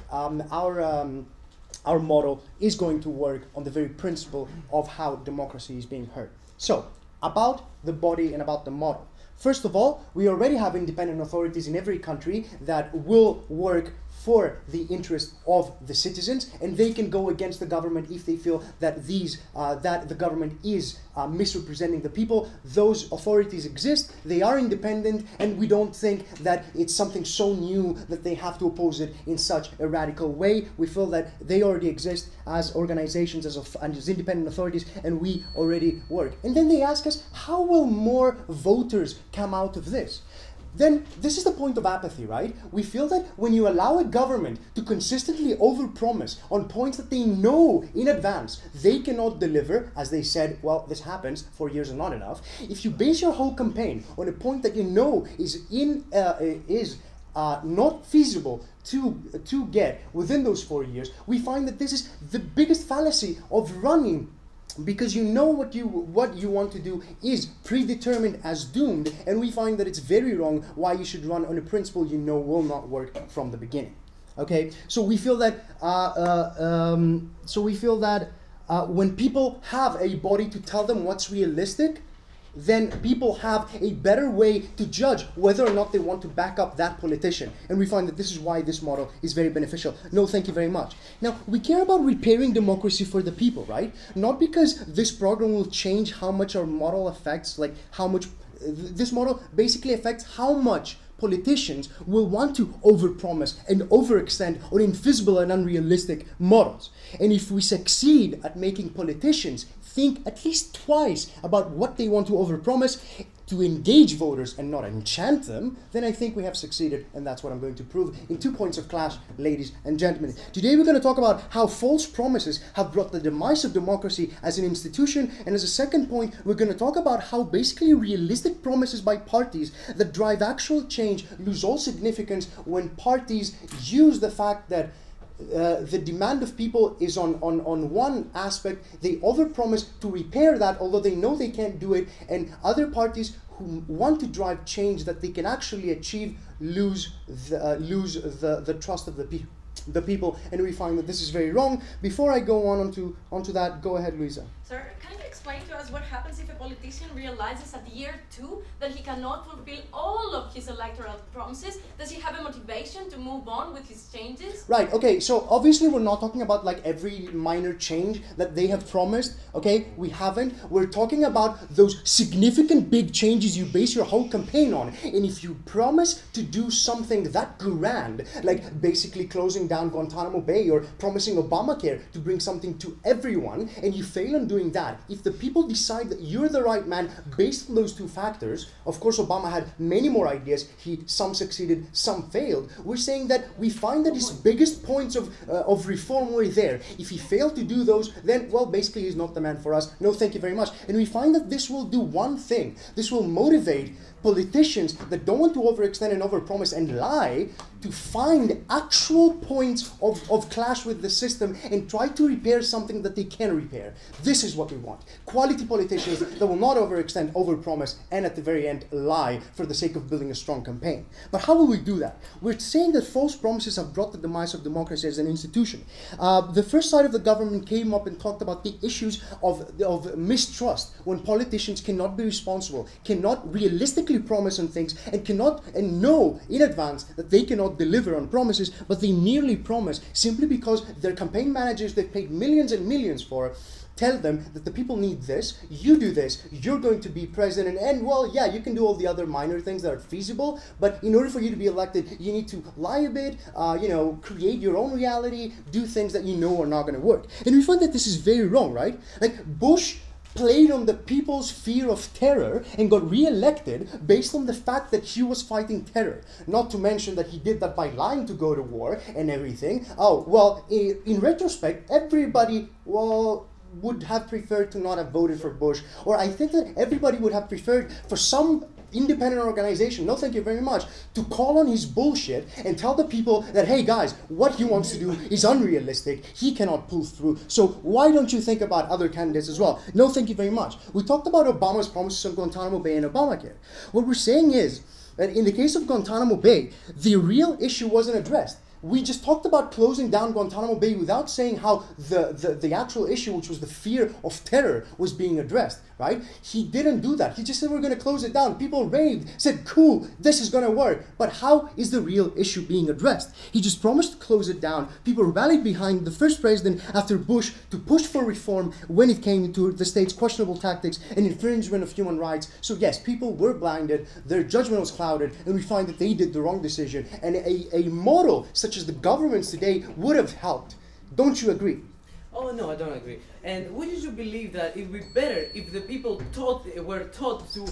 model is going to work on the very principle of how democracy is being hurt. So, about the body and about the model. First of all, we already have independent authorities in every country that will work for the interest of the citizens, and they can go against the government if they feel that that the government is misrepresenting the people. Those authorities exist, they are independent, and we don't think that it's something so new that they have to oppose it in such a radical way. We feel that they already exist as organizations, as independent authorities, and we already work. And then they ask us, how will more voters come out of this? Then this is the point of apathy, right? We feel that when you allow a government to consistently overpromise on points that they know in advance they cannot deliver, as they said, well, this happens, 4 years are not enough. If you base your whole campaign on a point that you know is not feasible to get within those 4 years, we find that this is the biggest fallacy of running, because you know what you want to do is predetermined as doomed, and we find that it's very wrong why you should run on a principle you know will not work from the beginning. Okay, so we feel that when people have a body to tell them what's realistic, then people have a better way to judge whether or not they want to back up that politician. And we find that this is why this model is very beneficial. No, thank you very much. Now, we care about repairing democracy for the people, right? Not because this program will change how much our model affects, like how much, this model basically affects how much politicians will want to overpromise and overextend on invisible and unrealistic models. And if we succeed at making politicians think at least twice about what they want to overpromise to engage voters and not enchant them, then I think we have succeeded, and that's what I'm going to prove in 2 points of clash, ladies and gentlemen. Today we're going to talk about how false promises have brought the demise of democracy as an institution, and as a second point, we're going to talk about how basically realistic promises by parties that drive actual change lose all significance when parties use the fact that the demand of people is on one aspect, they overpromise to repair that, although they know they can't do it, and other parties who want to drive change that they can actually achieve lose the trust of the people, and we find that this is very wrong. Before I go onto that, go ahead, Luisa. Sir, can you explain to us what happens if a politician realizes at year 2 that he cannot fulfill all of his electoral promises? Does he have a motivation to move on with his changes? Right, okay, so obviously we're not talking about like every minor change that they have promised, okay? We haven't. We're talking about those significant big changes you base your whole campaign on. And if you promise to do something that grand, like basically closing down Guantanamo Bay or promising Obamacare to bring something to everyone, and you fail on doing that, if the people decide that you're the right man based on those two factors, of course Obama had many more ideas, some succeeded, some failed, we're saying that we find that his biggest points of reform were there. If he failed to do those, then, well, basically he's not the man for us. No, thank you very much. And we find that this will do one thing. This will motivate politicians that don't want to overextend and overpromise and lie to find actual points of clash with the system and try to repair something that they can repair. This is what we want. Quality politicians that will not overextend, overpromise, and at the very end lie for the sake of building a strong campaign. But how will we do that? We're saying that false promises have brought the demise of democracy as an institution. The first side of the government came up and talked about the issues of mistrust when politicians cannot be responsible, cannot realistically promise on things, and know in advance that they cannot deliver on promises, but they merely promise simply because their campaign managers they've paid millions and millions for tell them that the people need this, you do this, you're going to be president, and well, yeah, you can do all the other minor things that are feasible, but in order for you to be elected, you need to lie a bit, create your own reality, do things that you know are not going to work. And we find that this is very wrong, right? Like Bush played on the people's fear of terror and got re-elected based on the fact that he was fighting terror. Not to mention that he did that by lying to go to war and everything. Oh, well, in retrospect, everybody, well, would have preferred to not have voted for Bush. Or I think that everybody would have preferred for some independent organization, no thank you very much, to call on his bullshit and tell the people that, hey guys, what he wants to do is unrealistic, he cannot pull through, so why don't you think about other candidates as well? No thank you very much. We talked about Obama's promises on Guantanamo Bay and Obamacare. What we're saying is that in the case of Guantanamo Bay, the real issue wasn't addressed. We just talked about closing down Guantanamo Bay without saying how the actual issue, which was the fear of terror, was being addressed, right? He didn't do that. He just said we're going to close it down. People raved, said, cool, this is going to work. But how is the real issue being addressed? He just promised to close it down. People rallied behind the first president after Bush to push for reform when it came to the state's questionable tactics and infringement of human rights. So yes, people were blinded, their judgment was clouded, and we find that they did the wrong decision. And a model such as the governments today would have helped. Don't you agree? Oh no, I don't agree. And wouldn't you believe that it would be better if the people were taught to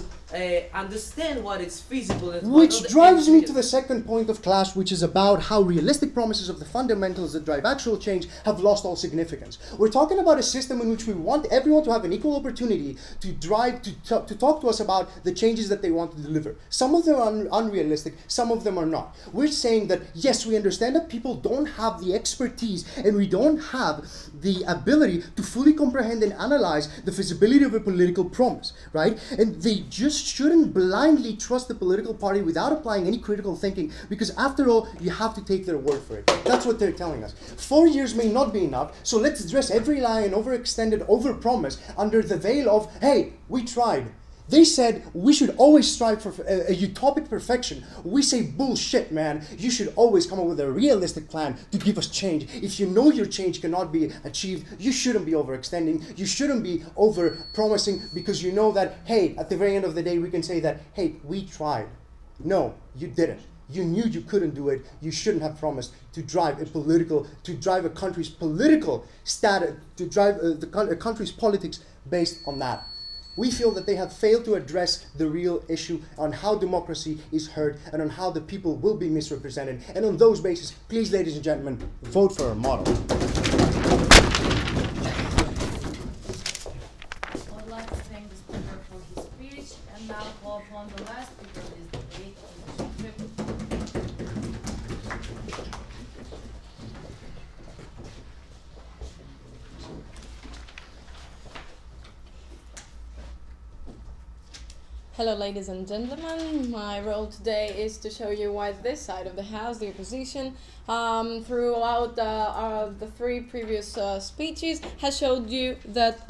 understand what is feasible? And which drives me to the second point of clash, which is about how realistic promises of the fundamentals that drive actual change have lost all significance. We're talking about a system in which we want everyone to have an equal opportunity to talk to us about the changes that they want to deliver. Some of them are unrealistic, some of them are not. We're saying that yes, we understand that people don't have the expertise and we don't have the ability to fully comprehend and analyze the feasibility of a political promise, right? And they just shouldn't blindly trust the political party without applying any critical thinking, because after all, you have to take their word for it. That's what they're telling us. 4 years may not be enough, so let's address every lie and overextended overpromise under the veil of, hey, we tried. They said we should always strive for a utopic perfection. We say bullshit, man. You should always come up with a realistic plan to give us change. If you know your change cannot be achieved, you shouldn't be overextending. You shouldn't be over-promising because you know that, hey, at the very end of the day, we can say that, hey, we tried. No, you didn't. You knew you couldn't do it. You shouldn't have promised to drive a country's political status, to drive a country's politics based on that. We feel that they have failed to address the real issue on how democracy is heard and on how the people will be misrepresented. And on those bases, please, ladies and gentlemen, vote for our model. I would like to thank the speaker for his speech, and now call upon the last speaker of this debate, Mr. Triple. Hello, ladies and gentlemen. My role today is to show you why this side of the house, the opposition, throughout the three previous speeches, has showed you that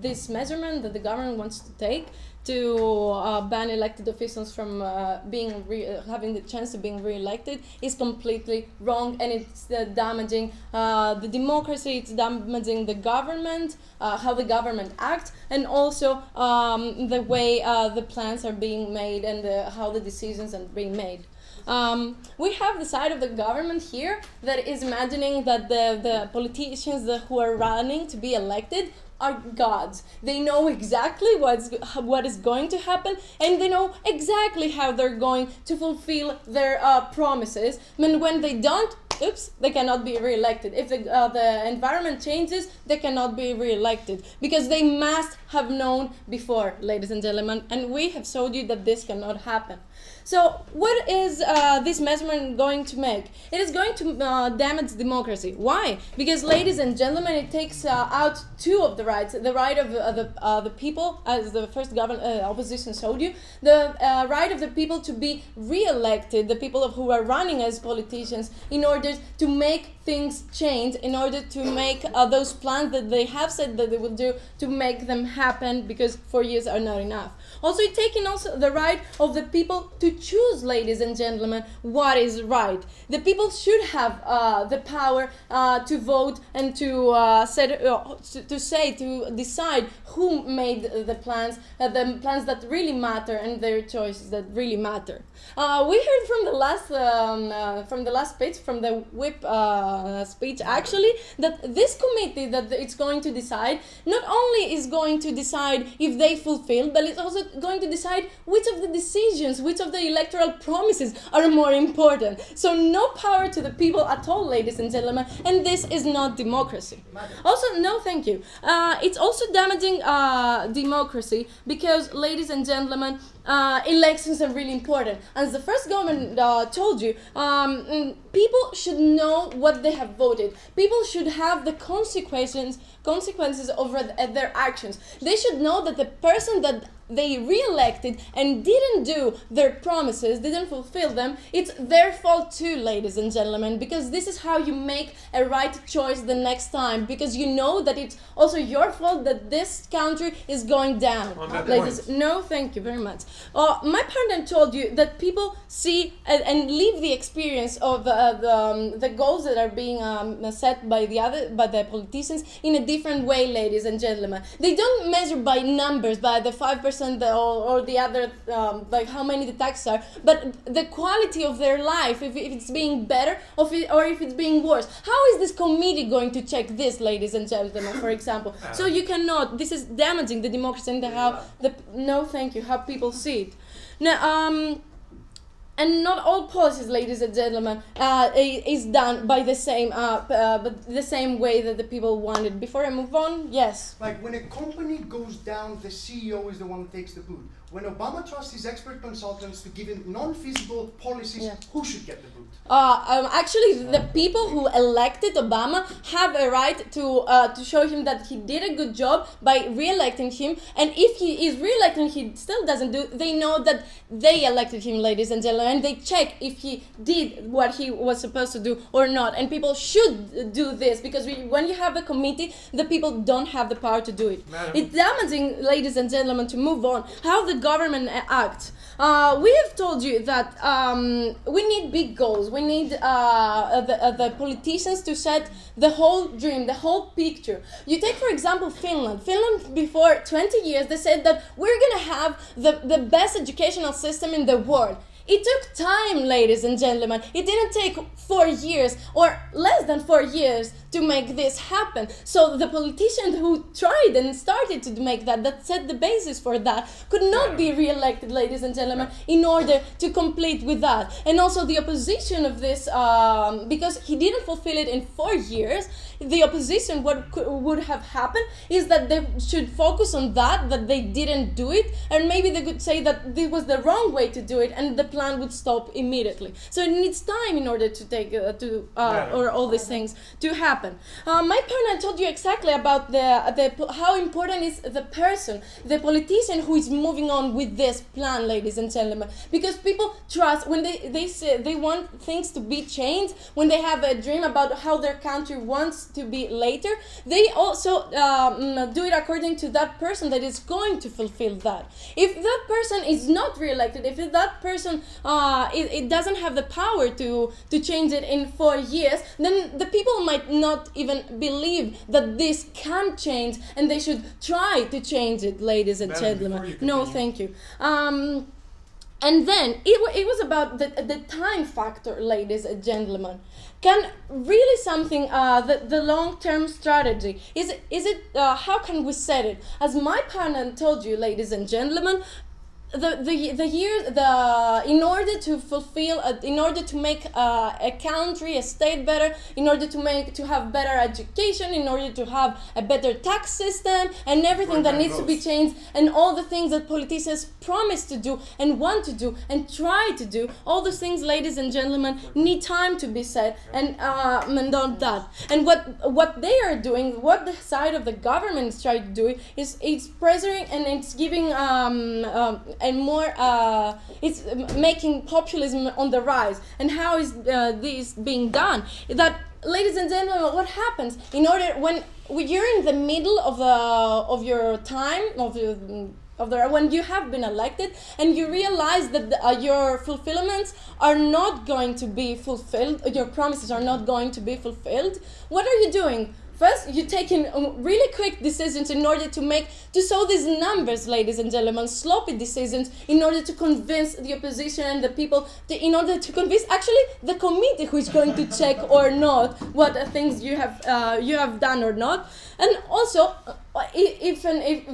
this measurement that the government wants to take to ban elected officials from having the chance of being re-elected is completely wrong, and it's damaging the democracy, it's damaging the government, how the government acts, and also the way the plans are being made and how the decisions are being made. We have the side of the government here that is imagining that the politicians who are running to be elected are gods. They know exactly what is going to happen, and they know exactly how they're going to fulfill their promises. And when they don't, oops, they cannot be re-elected. If the environment changes, they cannot be re-elected because they must have known before, ladies and gentlemen, and we have showed you that this cannot happen. So what is this measurement going to make? It is going to damage democracy. Why? Because, ladies and gentlemen, it takes out two of the rights. The right of the people, as the first opposition showed you, the right of the people to be re-elected, the people who are running as politicians, in order to make things change, in order to make those plans that they have said that they will do, to make them happen, because 4 years are not enough. Also, it's taking also the right of the people to choose, ladies and gentlemen, what is right. The people should have the power to vote and to decide who made the plans that really matter, and their choices that really matter. We heard from the last speech, from the whip speech, actually, that this committee that it's going to decide not only is going to decide if they fulfill, but it's also going to decide which of the decisions, which of the electoral promises are more important. So no power to the people at all, ladies and gentlemen, and this is not democracy. Also, no, thank you. It's also damaging democracy because, ladies and gentlemen, elections are really important. As the first government told you, people should know what they have voted. People should have the consequences over their actions. They should know that the person that they re-elected and didn't do their promises, didn't fulfill them, it's their fault too, ladies and gentlemen, because this is how you make a right choice the next time, because you know that it's also your fault that this country is going down. Ladies, no, thank you very much. My partner told you that people see and live the experience of the goals that are being set by the politicians in a different way, ladies and gentlemen. They don't measure by numbers, by the 5% or the other, like how many the taxes are, but the quality of their life, if it's being better or if it's being worse. How is this committee going to check this, ladies and gentlemen, for example? So you cannot, this is damaging the democracy and no thank you, how people see it. Now, and not all policies, ladies and gentlemen, is done by the same, but the same way that the people wanted. Before I move on, yes. Like when a company goes down, the CEO is the one who takes the boot. When Obama trusts his expert consultants to give him non-feasible policies, who should get the boot? Actually, the people who elected Obama have a right to show him that he did a good job by re-electing him. And if he is re-elected, he still doesn't do. They know that they elected him, ladies and gentlemen. and they check if he did what he was supposed to do or not. And people should do this, because when you have a committee, the people don't have the power to do it. It's damaging, ladies and gentlemen, to move on, how the government acts. We have told you that we need big goals. We need the politicians to set the whole dream, the whole picture. You take, for example, Finland. Finland, before 20 years, they said that we're going to have the best educational system in the world. It took time, ladies and gentlemen. It didn't take 4 years or less than 4 years to make this happen. So the politicians who tried and started to make that set the basis for that, could not be re-elected, ladies and gentlemen, in order to complete with that. And also the opposition of this, because he didn't fulfill it in 4 years, the opposition, what would have happened is that they should focus on that they didn't do it, and maybe they could say that this was the wrong way to do it, and the plan would stop immediately. So it needs time in order to take or all these things to happen. My partner told you exactly about how important is the person, the politician who is moving on with this plan, ladies and gentlemen, because people trust when they say they want things to be changed, when they have a dream about how their country wants to be later, they also do it according to that person that is going to fulfill that. If that person is not re-elected, if that person it doesn't have the power to change it in 4 years, then the people might not even believe that this can change, and they should try to change it, ladies and gentlemen. No, thank you. And then it was about the time factor, ladies and gentlemen. Can really something, the long-term strategy, is it how can we set it? As my partner told you, ladies and gentlemen, in order to fulfill, in order to make a country, a state better, in order to have better education, in order to have a better tax system, and everything that needs to be changed, and all the things that politicians promise to do and want to do and try to do, all those things, ladies and gentlemen, need time to be said, and not that. And what they are doing, what the side of the government is trying to do, is it's pressuring and it's giving and more, it's making populism on the rise. And how is this being done? That, ladies and gentlemen, what happens in order when you're in the middle of your time when you have been elected, and you realize that your fulfillments are not going to be fulfilled, your promises are not going to be fulfilled, what are you doing? First, you're taking really quick decisions in order to show these numbers, ladies and gentlemen, sloppy decisions, in order to convince the opposition and the people, in order to convince actually the committee who is going to check or not what things you have done or not. And also, if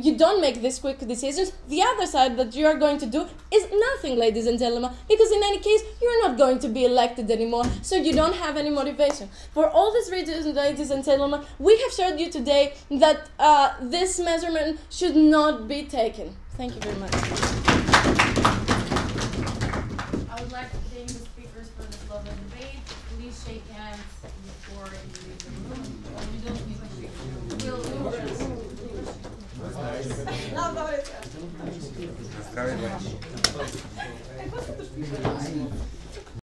you don't make these quick decisions, the other side that you are going to do is nothing, ladies and gentlemen, because in any case, you're not going to be elected anymore, so you don't have any motivation. For all these reasons, ladies and gentlemen, we have showed you today that this measurement should not be taken. Thank you very much. I would like to thank the speakers for this lovely debate. Please shake hands before you leave the room. You don't need to shake. We'll